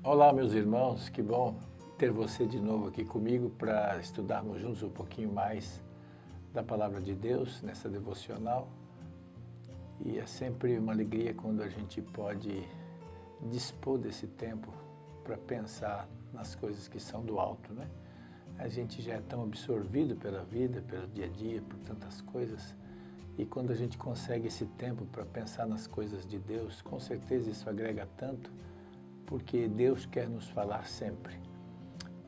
Olá, meus irmãos, que bom ter você de novo aqui comigo para estudarmos juntos um pouquinho mais da Palavra de Deus nessa devocional. E é sempre uma alegria quando a gente pode dispor desse tempo para pensar nas coisas que são do alto, né? A gente já é tão absorvido pela vida, pelo dia a dia, por tantas coisas. E quando a gente consegue esse tempo para pensar nas coisas de Deus, com certeza isso agrega tanto, porque Deus quer nos falar sempre.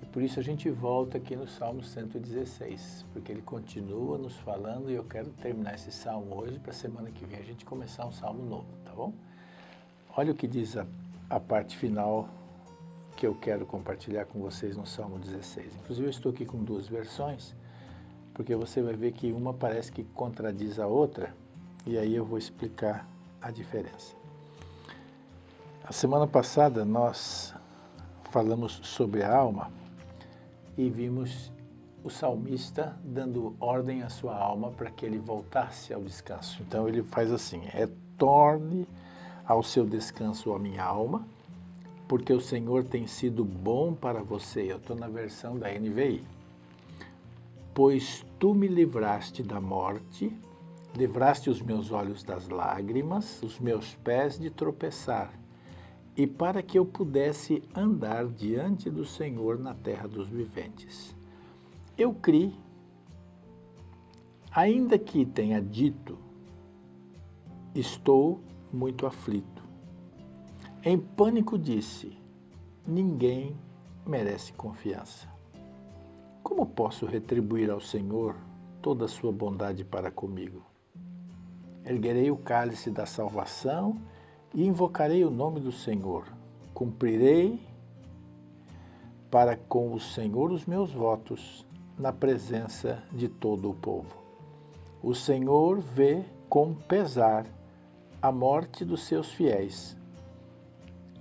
E por isso a gente volta aqui no Salmo 116, porque ele continua nos falando e eu quero terminar esse salmo hoje para a semana que vem a gente começar um salmo novo, tá bom? Olha o que diz a parte final que eu quero compartilhar com vocês no Salmo 16. Inclusive eu estou aqui com duas versões, porque você vai ver que uma parece que contradiz a outra, e aí eu vou explicar a diferença. A semana passada nós falamos sobre a alma e vimos o salmista dando ordem à sua alma para que ele voltasse ao descanso. Então ele faz assim: retorne ao seu descanso, a minha alma, porque o Senhor tem sido bom para você. Eu estou na versão da NVI. Pois tu me livraste da morte, livraste os meus olhos das lágrimas, os meus pés de tropeçar, e para que eu pudesse andar diante do Senhor na terra dos viventes. Eu criei, ainda que tenha dito, estou muito aflito. Em pânico disse, ninguém merece confiança. Como posso retribuir ao Senhor toda a sua bondade para comigo? Erguerei o cálice da salvação e invocarei o nome do Senhor. Cumprirei para com o Senhor os meus votos na presença de todo o povo. O Senhor vê com pesar a morte dos seus fiéis.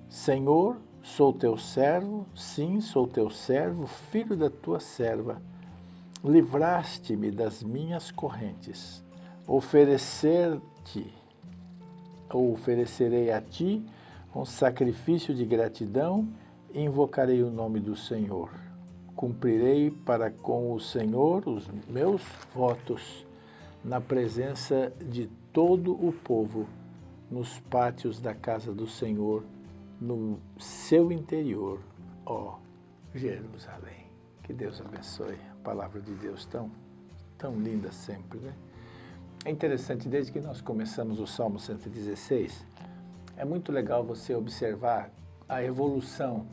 Senhor, sou teu servo, sim, sou teu servo, filho da tua serva. Livraste-me das minhas correntes. Oferecerei a ti um sacrifício de gratidão e invocarei o nome do Senhor. Cumprirei para com o Senhor os meus votos na presença de todo o povo, nos pátios da casa do Senhor, no seu interior, ó Jerusalém. Que Deus abençoe a palavra de Deus tão linda sempre, né? É interessante, desde que nós começamos o Salmo 116, é muito legal você observar a evolução,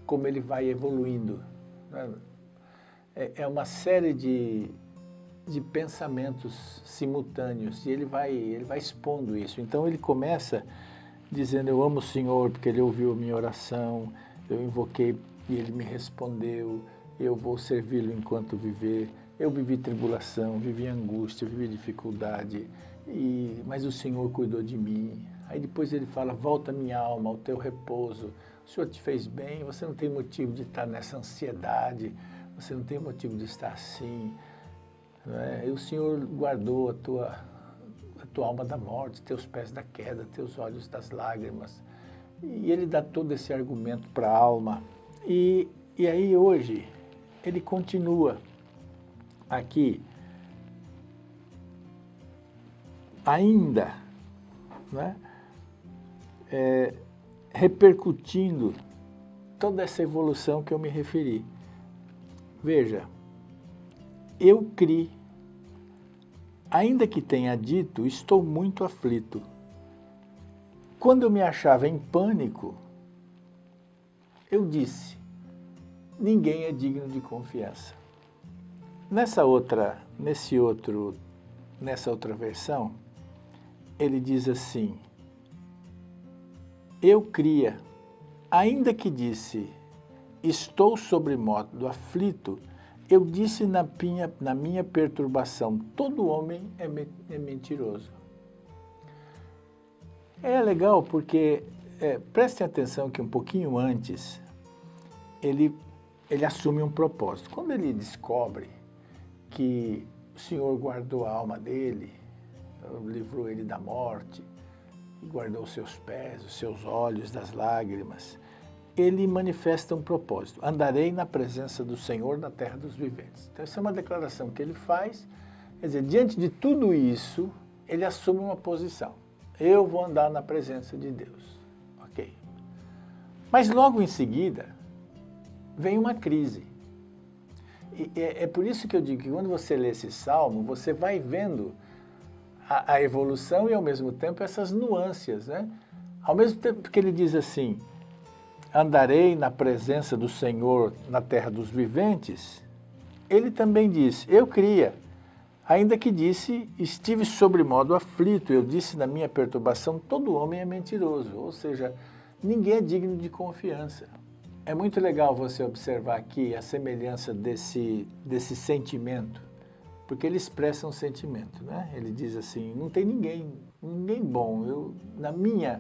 como ele vai evoluindo. É uma série de pensamentos simultâneos e ele vai expondo isso. Então ele começa dizendo, eu amo o Senhor porque Ele ouviu a minha oração, eu invoquei e Ele me respondeu, eu vou servi-lo enquanto viver, eu vivi tribulação, vivi angústia, vivi dificuldade, mas o Senhor cuidou de mim. Aí depois ele fala, volta minha alma ao teu repouso, o Senhor te fez bem, você não tem motivo de estar nessa ansiedade, você não tem motivo de estar assim, né? E o Senhor guardou a tua alma da morte, teus pés da queda, teus olhos das lágrimas. E ele dá todo esse argumento para a alma. E aí hoje ele continua aqui ainda, né, repercutindo toda essa evolução que eu me referi. Veja, eu criei, ainda que tenha dito, estou muito aflito. Quando eu me achava em pânico, eu disse, ninguém é digno de confiança. Nessa outra versão, ele diz assim, eu cria, ainda que disse, estou sobremodo aflito, eu disse na minha perturbação, todo homem é mentiroso. É legal porque, prestem atenção que um pouquinho antes, ele assume um propósito. Quando ele descobre que o Senhor guardou a alma dele, livrou ele da morte, e guardou os seus pés, os seus olhos das lágrimas, ele manifesta um propósito. Andarei na presença do Senhor na terra dos viventes. Então, essa é uma declaração que ele faz. Quer dizer, diante de tudo isso, ele assume uma posição. Eu vou andar na presença de Deus. Ok. Mas logo em seguida, vem uma crise. E é por isso que eu digo que quando você lê esse salmo, você vai vendo a evolução e, ao mesmo tempo, essas nuances, né? Ao mesmo tempo que ele diz assim, andarei na presença do Senhor na terra dos viventes, ele também diz, eu cria, ainda que disse, estive sobremodo aflito, eu disse na minha perturbação, todo homem é mentiroso, ou seja, ninguém é digno de confiança. É muito legal você observar aqui a semelhança desse sentimento, porque ele expressa um sentimento, né? Ele diz assim, não tem ninguém bom, na minha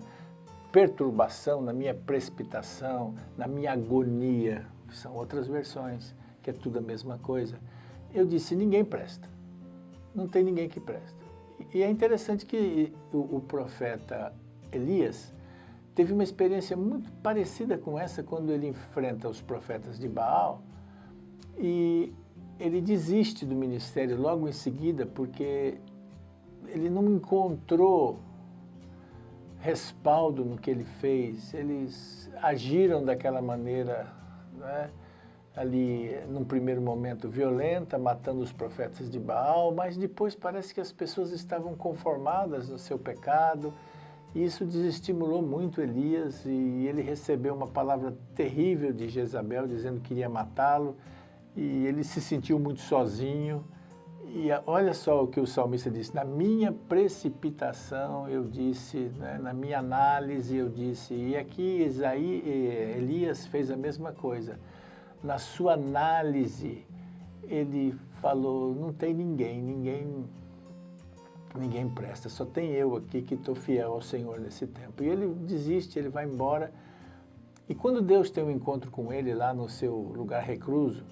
perturbação, na minha precipitação, na minha agonia, que são outras versões, que é tudo a mesma coisa, eu disse, ninguém presta, não tem ninguém que presta. E é interessante que o profeta Elias teve uma experiência muito parecida com essa quando ele enfrenta os profetas de Baal e ele desiste do ministério logo em seguida porque ele não encontrou respaldo no que ele fez, eles agiram daquela maneira, né, ali num primeiro momento violenta, matando os profetas de Baal, mas depois parece que as pessoas estavam conformadas no seu pecado, e isso desestimulou muito Elias, e ele recebeu uma palavra terrível de Jezabel, dizendo que iria matá-lo, e ele se sentiu muito sozinho. E olha só o que o salmista disse, na minha precipitação eu disse, né, na minha análise eu disse, e aqui Elias fez a mesma coisa. Na sua análise ele falou, não tem ninguém presta, só tem eu aqui que estou fiel ao Senhor nesse tempo. E ele desiste, ele vai embora. E quando Deus tem um encontro com ele lá no seu lugar recluso,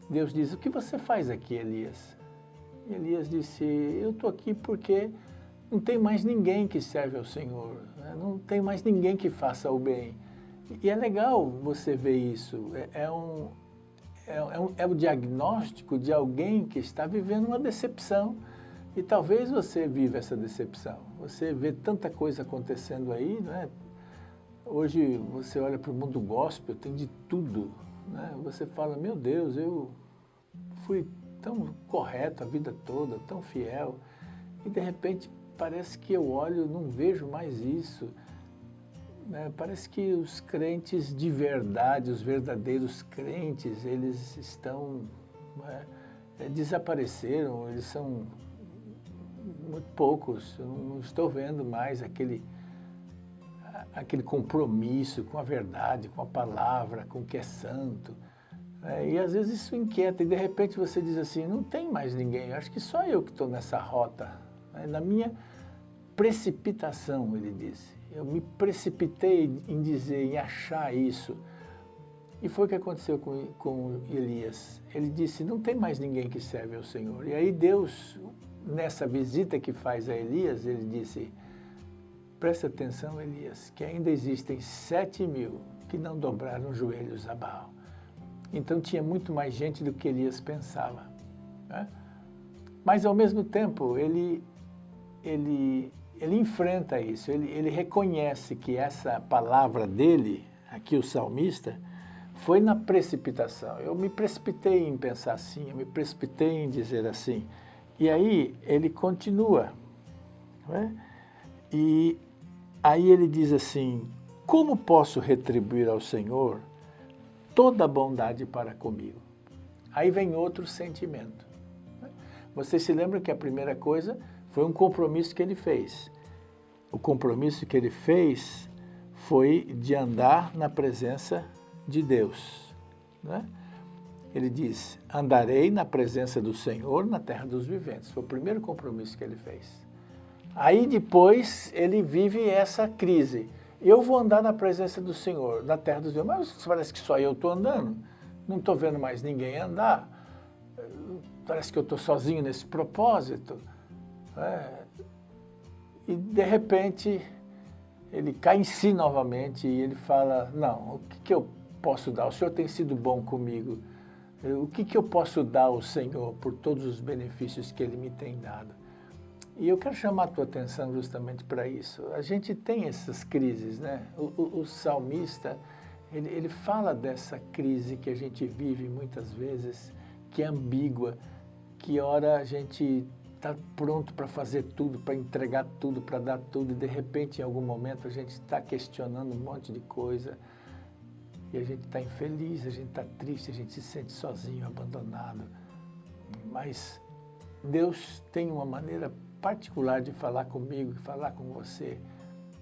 Deus diz, o que você faz aqui, Elias? E Elias disse, eu estou aqui porque não tem mais ninguém que serve ao Senhor, né? Não tem mais ninguém que faça o bem. E é legal você ver isso, é o diagnóstico de alguém que está vivendo uma decepção. E talvez você viva essa decepção, você vê tanta coisa acontecendo aí, né? Hoje você olha para o mundo gospel, tem de tudo, né? Você fala, meu Deus, eu fui tão correto a vida toda, tão fiel, e de repente parece que eu olho e não vejo mais isso, né? Parece que os crentes de verdade, os verdadeiros crentes, eles estão, né, desapareceram, eles são muito poucos, eu não estou vendo mais aquele compromisso com a verdade, com a palavra, com o que é santo. E às vezes isso inquieta, e de repente você diz assim, não tem mais ninguém, acho que só eu que estou nessa rota. Na minha precipitação, ele disse, eu me precipitei em dizer, em achar isso. E foi o que aconteceu com Elias. Ele disse, não tem mais ninguém que serve ao Senhor. E aí Deus, nessa visita que faz a Elias, ele disse, presta atenção, Elias, que ainda existem 7.000 que não dobraram os joelhos a Baal. Então tinha muito mais gente do que Elias pensava, né? Mas ao mesmo tempo ele enfrenta isso, ele reconhece que essa palavra dele, aqui o salmista, foi na precipitação. Eu me precipitei em pensar assim, eu me precipitei em dizer assim. E aí ele continua, né? E aí ele diz assim, como posso retribuir ao Senhor toda a bondade para comigo? Aí vem outro sentimento. Vocês se lembram que a primeira coisa foi um compromisso que ele fez. O compromisso que ele fez foi de andar na presença de Deus, né? Ele diz, andarei na presença do Senhor na terra dos viventes. Foi o primeiro compromisso que ele fez. Aí depois ele vive essa crise. Eu vou andar na presença do Senhor, na terra dos viventes, mas parece que só eu estou andando. Não estou vendo mais ninguém andar. Parece que eu estou sozinho nesse propósito. E de repente ele cai em si novamente e ele fala, não, o que eu posso dar? O Senhor tem sido bom comigo. O que eu posso dar ao Senhor por todos os benefícios que Ele me tem dado? E eu quero chamar a tua atenção justamente para isso. A gente tem essas crises, né? O salmista, ele fala dessa crise que a gente vive muitas vezes, que é ambígua, que ora a gente está pronto para fazer tudo, para entregar tudo, para dar tudo, e de repente, em algum momento, a gente está questionando um monte de coisa, e a gente está infeliz, a gente está triste, a gente se sente sozinho, abandonado. Mas Deus tem uma maneira particular de falar comigo, de falar com você.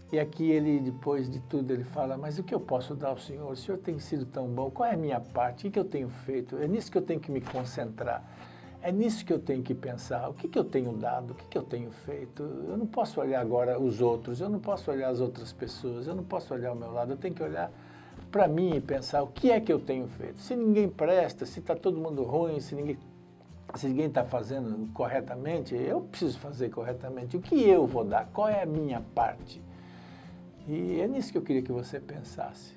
E aqui ele, depois de tudo, ele fala, mas o que eu posso dar ao Senhor? O Senhor tem sido tão bom, qual é a minha parte? O que eu tenho feito? É nisso que eu tenho que me concentrar. É nisso que eu tenho que pensar. O que eu tenho dado? O que eu tenho feito? Eu não posso olhar agora os outros, eu não posso olhar as outras pessoas, eu não posso olhar ao meu lado, eu tenho que olhar para mim e pensar o que é que eu tenho feito. Se ninguém presta, se está todo mundo ruim, se ninguém está fazendo corretamente, eu preciso fazer corretamente. O que eu vou dar? Qual é a minha parte? E é nisso que eu queria que você pensasse.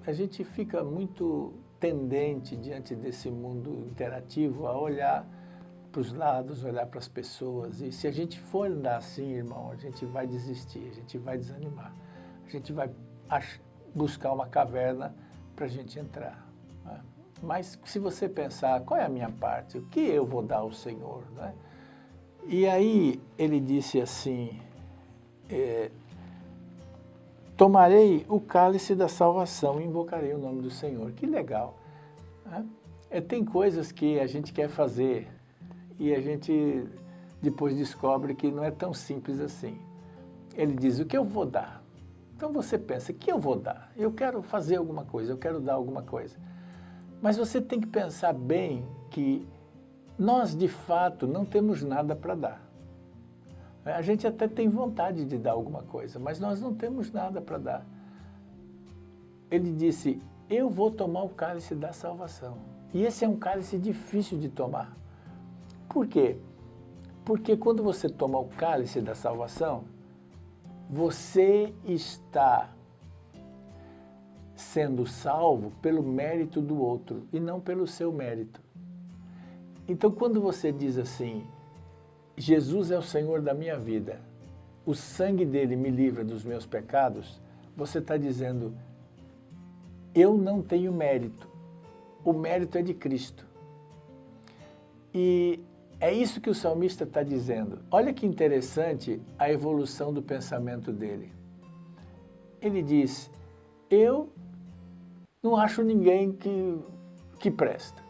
A gente fica muito tendente, diante desse mundo interativo, a olhar para os lados, olhar para as pessoas. E se a gente for andar assim, irmão, a gente vai desistir, a gente vai desanimar. A gente vai buscar uma caverna para a gente entrar. Né? Mas se você pensar, qual é a minha parte? O que eu vou dar ao Senhor? Né? E aí ele disse assim, tomarei o cálice da salvação e invocarei o nome do Senhor. Que legal. Né? Tem coisas que a gente quer fazer e a gente depois descobre que não é tão simples assim. Ele diz, o que eu vou dar? Então você pensa, o que eu vou dar? Eu quero fazer alguma coisa, eu quero dar alguma coisa. Mas você tem que pensar bem que nós, de fato, não temos nada para dar. A gente até tem vontade de dar alguma coisa, mas nós não temos nada para dar. Ele disse, eu vou tomar o cálice da salvação. E esse é um cálice difícil de tomar. Por quê? Porque quando você toma o cálice da salvação, você está sendo salvo pelo mérito do outro e não pelo seu mérito. Então, quando você diz assim, Jesus é o Senhor da minha vida, o sangue dele me livra dos meus pecados, você está dizendo, eu não tenho mérito, o mérito é de Cristo. E é isso que o salmista está dizendo. Olha que interessante a evolução do pensamento dele. Ele diz, eu não acho ninguém que presta.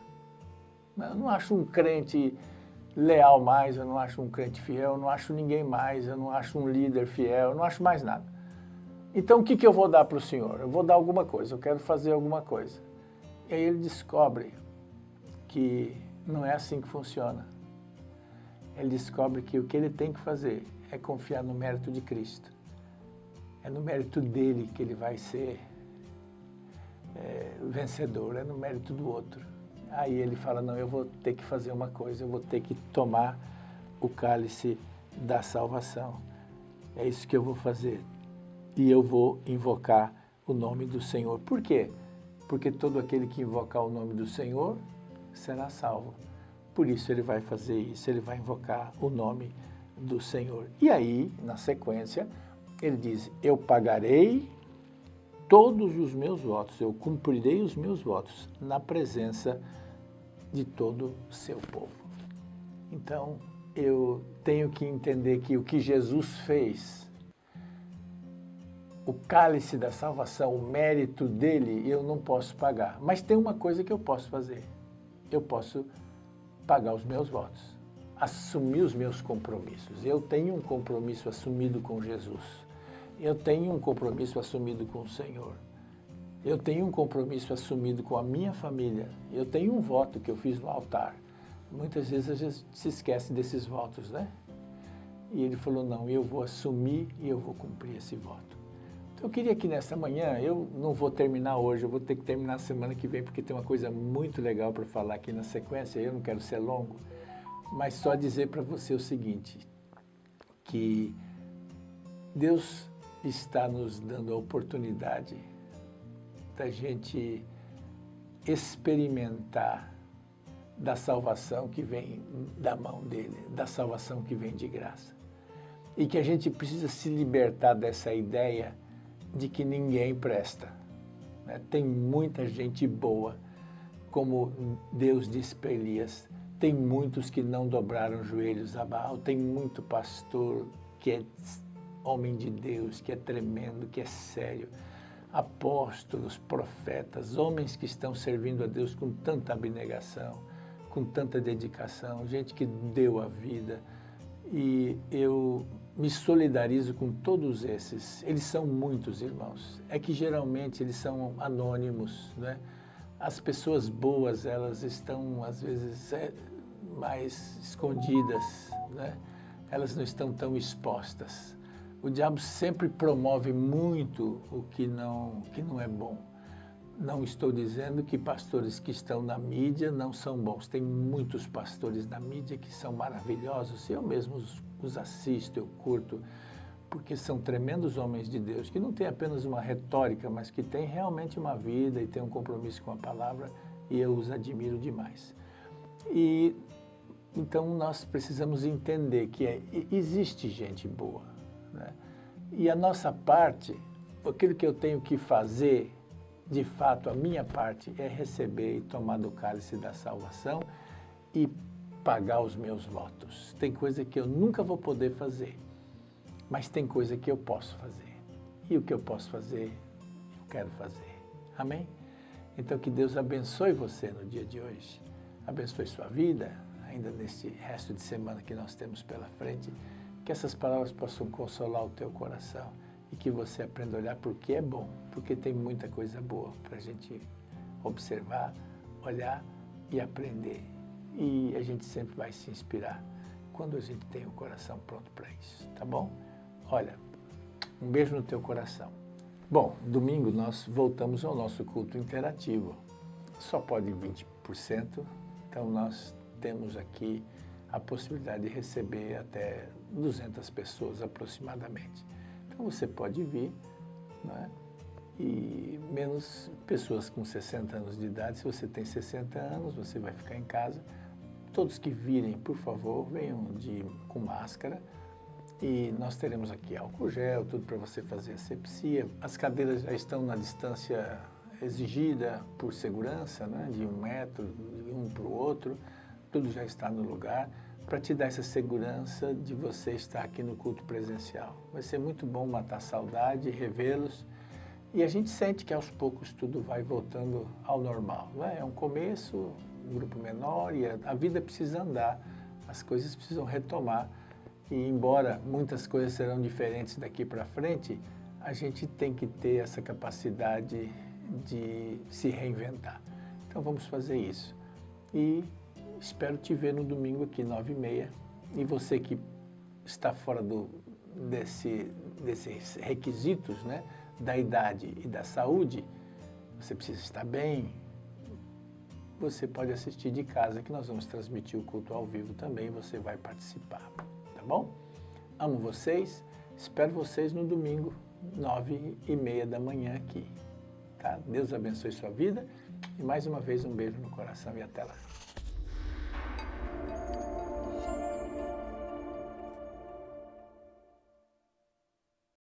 Eu não acho um crente leal mais, eu não acho um crente fiel, eu não acho ninguém mais, eu não acho um líder fiel, eu não acho mais nada. Então o que eu vou dar para o Senhor? Eu vou dar alguma coisa, eu quero fazer alguma coisa. E aí ele descobre que não é assim que funciona. Ele descobre que o que ele tem que fazer é confiar no mérito de Cristo. É no mérito dele que ele vai ser vencedor, é no mérito do outro. Aí ele fala, não, eu vou ter que fazer uma coisa, eu vou ter que tomar o cálice da salvação. É isso que eu vou fazer. E eu vou invocar o nome do Senhor. Por quê? Porque todo aquele que invocar o nome do Senhor será salvo. Por isso ele vai fazer isso, ele vai invocar o nome do Senhor. E aí, na sequência, ele diz, eu pagarei todos os meus votos, eu cumprirei os meus votos na presença de todo o seu povo. Então, eu tenho que entender que o que Jesus fez, o cálice da salvação, o mérito dele, eu não posso pagar. Mas tem uma coisa que eu posso fazer. Eu posso pagar os meus votos, assumir os meus compromissos. Eu tenho um compromisso assumido com Jesus. Eu tenho um compromisso assumido com o Senhor. Eu tenho um compromisso assumido com a minha família. Eu tenho um voto que eu fiz no altar. Muitas vezes a gente se esquece desses votos, né? E ele falou, não, eu vou assumir e eu vou cumprir esse voto. Então eu queria que nessa manhã, eu não vou terminar hoje, eu vou ter que terminar semana que vem, porque tem uma coisa muito legal para falar aqui na sequência, eu não quero ser longo, mas só dizer para você o seguinte, que Deus está nos dando a oportunidade da gente experimentar da salvação que vem da mão dele, da salvação que vem de graça. E que a gente precisa se libertar dessa ideia de que ninguém presta, né? Tem muita gente boa, como Deus disse para Elias, tem muitos que não dobraram joelhos a Baal, tem muito pastor que é homem de Deus, que é tremendo, que é sério, apóstolos, profetas, homens que estão servindo a Deus com tanta abnegação, com tanta dedicação, gente que deu a vida. E eu me solidarizo com todos esses. Eles são muitos, irmãos. É que geralmente eles são anônimos, né? As pessoas boas, elas estão, às vezes, mais escondidas, né? Elas não estão tão expostas. O diabo sempre promove muito o que não é bom. Não estou dizendo que pastores que estão na mídia não são bons. Tem muitos pastores na mídia que são maravilhosos. Eu mesmo os assisto, eu curto, porque são tremendos homens de Deus, que não têm apenas uma retórica, mas que têm realmente uma vida e têm um compromisso com a palavra, e eu os admiro demais. E então nós precisamos entender que existe gente boa, né? E a nossa parte, aquilo que eu tenho que fazer, de fato, a minha parte é receber e tomar do cálice da salvação e pagar os meus votos. Tem coisa que eu nunca vou poder fazer, mas tem coisa que eu posso fazer. E o que eu posso fazer, eu quero fazer. Amém? Então que Deus abençoe você no dia de hoje, abençoe sua vida, ainda nesse resto de semana que nós temos pela frente, que essas palavras possam consolar o teu coração e que você aprenda a olhar porque é bom, porque tem muita coisa boa para a gente observar, olhar e aprender. E a gente sempre vai se inspirar quando a gente tem o coração pronto para isso, tá bom? Olha, um beijo no teu coração. Bom, domingo nós voltamos ao nosso culto interativo. Só pode 20%, então nós temos aqui a possibilidade de receber até 200 pessoas aproximadamente. Então você pode vir, né? E menos pessoas com 60 anos de idade. Se você tem 60 anos, você vai ficar em casa. Todos que virem, por favor, venham com máscara. E nós teremos aqui álcool gel, tudo para você fazer asepsia. As cadeiras já estão na distância exigida por segurança, né? De 1 metro, de um para o outro. Tudo já está no lugar para te dar essa segurança de você estar aqui no culto presencial. Vai ser muito bom matar a saudade, revê-los. E a gente sente que aos poucos tudo vai voltando ao normal, né? É um começo, um grupo menor e a vida precisa andar, as coisas precisam retomar. E embora muitas coisas serão diferentes daqui para frente, a gente tem que ter essa capacidade de se reinventar. Então vamos fazer isso. E espero te ver no domingo aqui, 9h30. E você que está fora desses requisitos, né, da idade e da saúde, você precisa estar bem, você pode assistir de casa, que nós vamos transmitir o culto ao vivo também, você vai participar, tá bom? Amo vocês, espero vocês no domingo, 9h30 da manhã aqui, tá? Deus abençoe sua vida e mais uma vez um beijo no coração e até lá.